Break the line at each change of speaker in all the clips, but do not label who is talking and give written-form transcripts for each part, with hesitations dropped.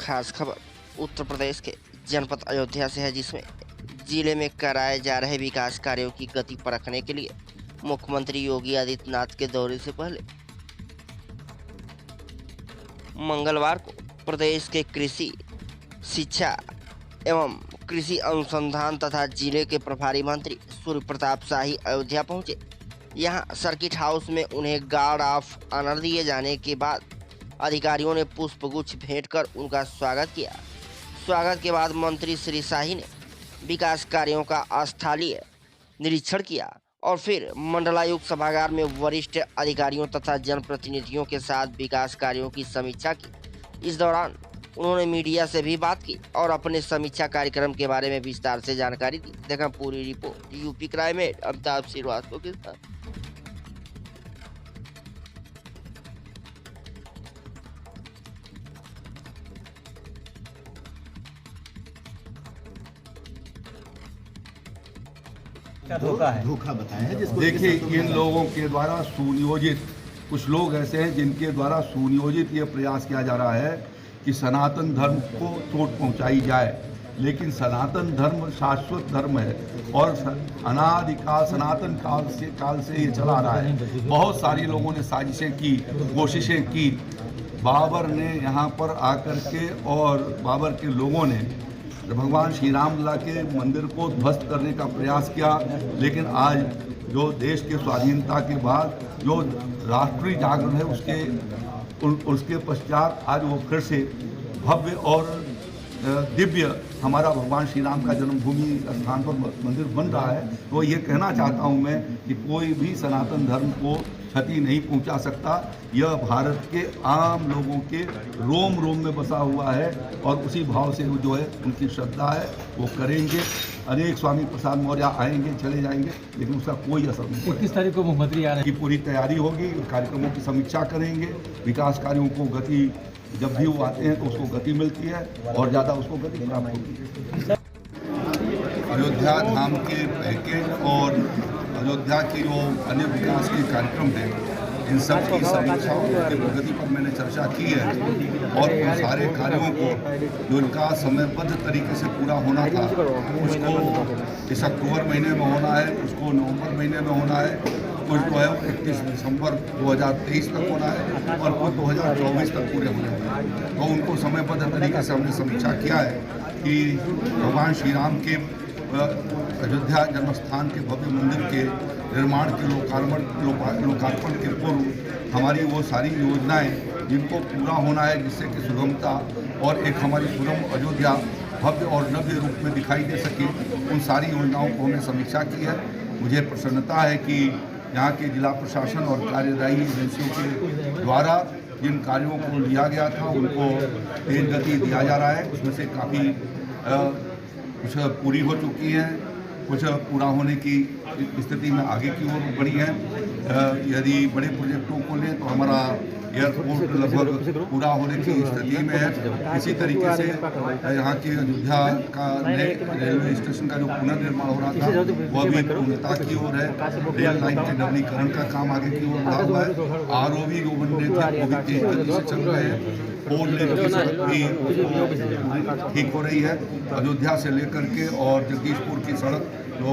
खास खबर उत्तर प्रदेश के जनपद अयोध्या से है, जिसमें जिले में कराए जा रहे विकास कार्यों की गति परखने के लिए मुख्यमंत्री योगी आदित्यनाथ के दौरे से पहले मंगलवार को प्रदेश के कृषि, शिक्षा एवं कृषि अनुसंधान तथा जिले के प्रभारी मंत्री सूर्य प्रताप शाही अयोध्या पहुंचे। यहां सर्किट हाउस में उन्हें गार्ड ऑफ ऑनर दिए जाने के बाद अधिकारियों ने पुष्पगुच्छ भेंट कर उनका स्वागत किया। स्वागत के बाद मंत्री श्री शाही ने विकास कार्यों का स्थलीय निरीक्षण किया और फिर मंडलायुक्त सभागार में वरिष्ठ अधिकारियों तथा जनप्रतिनिधियों के साथ विकास कार्यों की समीक्षा की। इस दौरान उन्होंने मीडिया से भी बात की और अपने समीक्षा कार्यक्रम के बारे में विस्तार से जानकारी दी। देखा पूरी report UP crime head Amitabh Srivastava के साथ।
धोखा बताया है जिसको
देखिए, इन लोगों के द्वारा सुनियोजित, कुछ लोग ऐसे हैं जिनके द्वारा सुनियोजित ये प्रयास किया जा रहा है कि सनातन धर्म को चोट पहुंचाई जाए। लेकिन सनातन धर्म शाश्वत धर्म है और अनादिकाल सनातन काल से ये चला रहा है। बहुत सारे लोगों ने साजिशें की, कोशिशें की। बाबर ने यहाँ पर आकर के और बाबर के लोगों ने भगवान श्री राम लला के मंदिर को ध्वस्त करने का प्रयास किया। लेकिन आज जो देश के स्वाधीनता के बाद जो राष्ट्रीय जागरण है उसके पश्चात आज वो फिर से भव्य और दिव्य हमारा भगवान श्री राम का जन्मभूमि स्थान पर मंदिर बन रहा है। तो ये कहना चाहता हूँ मैं कि कोई भी सनातन धर्म को क्षति नहीं पहुंचा सकता। यह भारत के आम लोगों के रोम रोम में बसा हुआ है और उसी भाव से जो है उनकी श्रद्धा है वो करेंगे। अनेक स्वामी प्रसाद मौर्य आएंगे चले जाएंगे, लेकिन उसका कोई असर नहीं।
21 तारीख को मुख्यमंत्री आ रहे हैं।
की पूरी तैयारी होगी, कार्यक्रमों की समीक्षा करेंगे। विकास कार्यों को गति, जब भी वो आते हैं तो उसको गति मिलती है और ज़्यादा उसको गति प्राप्त होती है। अयोध्या धाम के पैकेज और अयोध्या की जो अन्य विकास के कार्यक्रम हैं, इन सब की समीक्षा और प्रगति पर मैंने चर्चा की है और उन सारे कार्यों को जो इनका समयबद्ध तरीके से पूरा होना था उसको इस अक्टूबर महीने में होना है, उसको नवंबर महीने में होना है, कुछ जो है 31 दिसंबर 2023 तक होना है और कुछ 2024 तक पूरे होने हैं। तो उनको समयबद्ध तरीके से हमने समीक्षा किया है कि भगवान श्री राम के अयोध्या जन्मस्थान के भव्य मंदिर के निर्माण के लोकार्पण के पूर्व हमारी वो सारी योजनाएं जिनको पूरा होना है, जिससे कि सुगमता और एक हमारी सुगम अयोध्या भव्य और नव्य रूप में दिखाई दे सके, उन सारी योजनाओं को हमने समीक्षा की है। मुझे प्रसन्नता है कि यहाँ के जिला प्रशासन और कार्यदायी एजेंसियों के द्वारा जिन कार्यों को लिया गया था उनको तेज गति दिया जा रहा है। उसमें से काफ़ी कुछ पूरी हो चुकी हैं, कुछ पूरा होने की स्थिति में आगे की ओर बढ़ी है। यदि बड़े प्रोजेक्टों को लें तो हमारा एयरपोर्ट लगभग पूरा होने की स्थिति में है। इसी तरीके से यहाँ के अयोध्या का नए रेलवे स्टेशन का जो पुनर्निर्माण हो रहा था वो अभी पूर्णता की ओर है। रेल लाइन के नवीनीकरण का काम आगे की ओर बढ़ा हुआ है। आरओबी जो बनने थे वो भी तेज गति से चल रहे हैं। फोर लेन की सड़क भी ठीक हो रही है। अयोध्या से लेकर के और जगदीशपुर की सड़क जो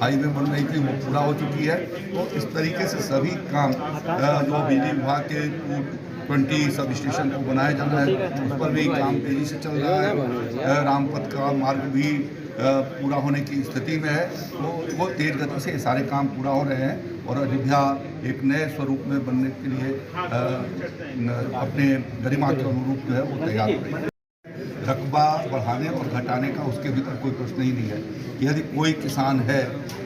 हाईवे बन रही थी वो पूरा हो चुकी है। तो इस तरीके से सभी काम जो बिजली विभाग के 20 सब स्टेशन को बनाया जाना है उस पर भी काम तेजी से चल रहा है। रामपथ का मार्ग भी पूरा होने की स्थिति में है। तो वो तेज गति से सारे काम पूरा हो रहे हैं और अयोध्या एक नए स्वरूप में बनने के लिए अपने गरिमा के अनुरूप जो है वो तैयार हो रही है। रकबा बढ़ाने और घटाने का उसके भीतर कोई प्रश्न ही नहीं है। यदि कोई किसान है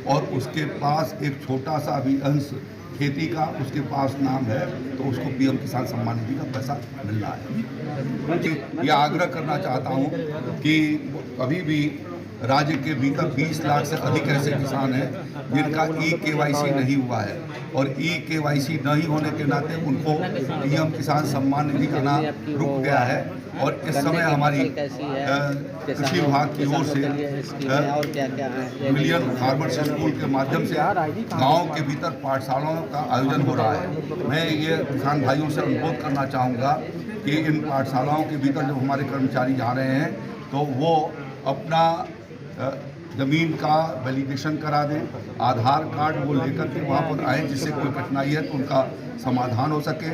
और उसके पास एक छोटा सा भी अंश खेती का उसके पास नाम है तो उसको पीएम किसान सम्मान निधि का पैसा मिलना है। ये आग्रह करना चाहता हूँ कि अभी भी राज्य के भीतर 20 लाख से अधिक ऐसे किसान हैं जिनका ई-KYC नहीं हुआ है और ई-KYC नहीं होने के नाते उनको पीएम किसान सम्मान निधि का नाम रुक गया है। और इस समय हमारी कृषि विभाग की ओर से मिलियन फार्मर्स स्कूल के माध्यम से गांव के भीतर पाठशालाओं का आयोजन हो रहा है। मैं ये किसान भाइयों से अनुरोध करना चाहूँगा कि इन पाठशालाओं के भीतर जब हमारे कर्मचारी जा रहे हैं तो वो अपना ज़मीन का वैलिडेशन करा दें, आधार कार्ड वो लेकर के वहाँ पर आएँ, जिससे कोई कठिनाई है तो उनका समाधान हो सके।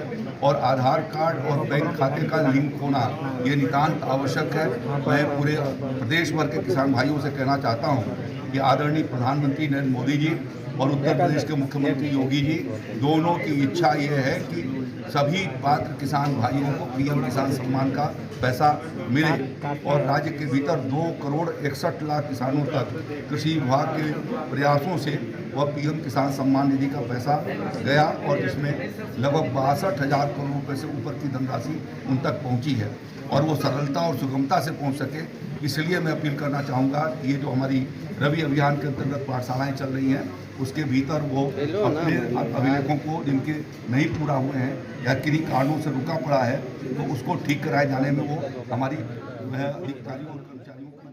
और आधार कार्ड और बैंक खाते का लिंक होना ये नितांत आवश्यक है। मैं पूरे प्रदेश भर के किसान भाइयों से कहना चाहता हूँ कि आदरणीय प्रधानमंत्री नरेंद्र मोदी जी और उत्तर प्रदेश के मुख्यमंत्री योगी जी दोनों की इच्छा ये है कि सभी पात्र किसान भाइयों को पीएम किसान सम्मान का पैसा मिले और राज्य के भीतर 2,61,00,000 किसानों तक कृषि विभाग के प्रयासों से वह पीएम किसान सम्मान निधि का पैसा गया और जिसमें लगभग 62,000 करोड़ रुपये से ऊपर की धनराशि उन तक पहुंची है और वो सरलता और सुगमता से पहुंच सके। इसलिए मैं अपील करना चाहूँगा कि ये जो हमारी रबी अभियान के अंतर्गत पाठशालाएँ चल रही हैं उसके भीतर वो अपने अभिलेखों को जिनके नहीं पूरा हुए हैं या किन्हीं कारणों से रुका पड़ा है तो उसको ठीक कराए जाने में वो हमारी अधिकारियों और कर्मचारियों की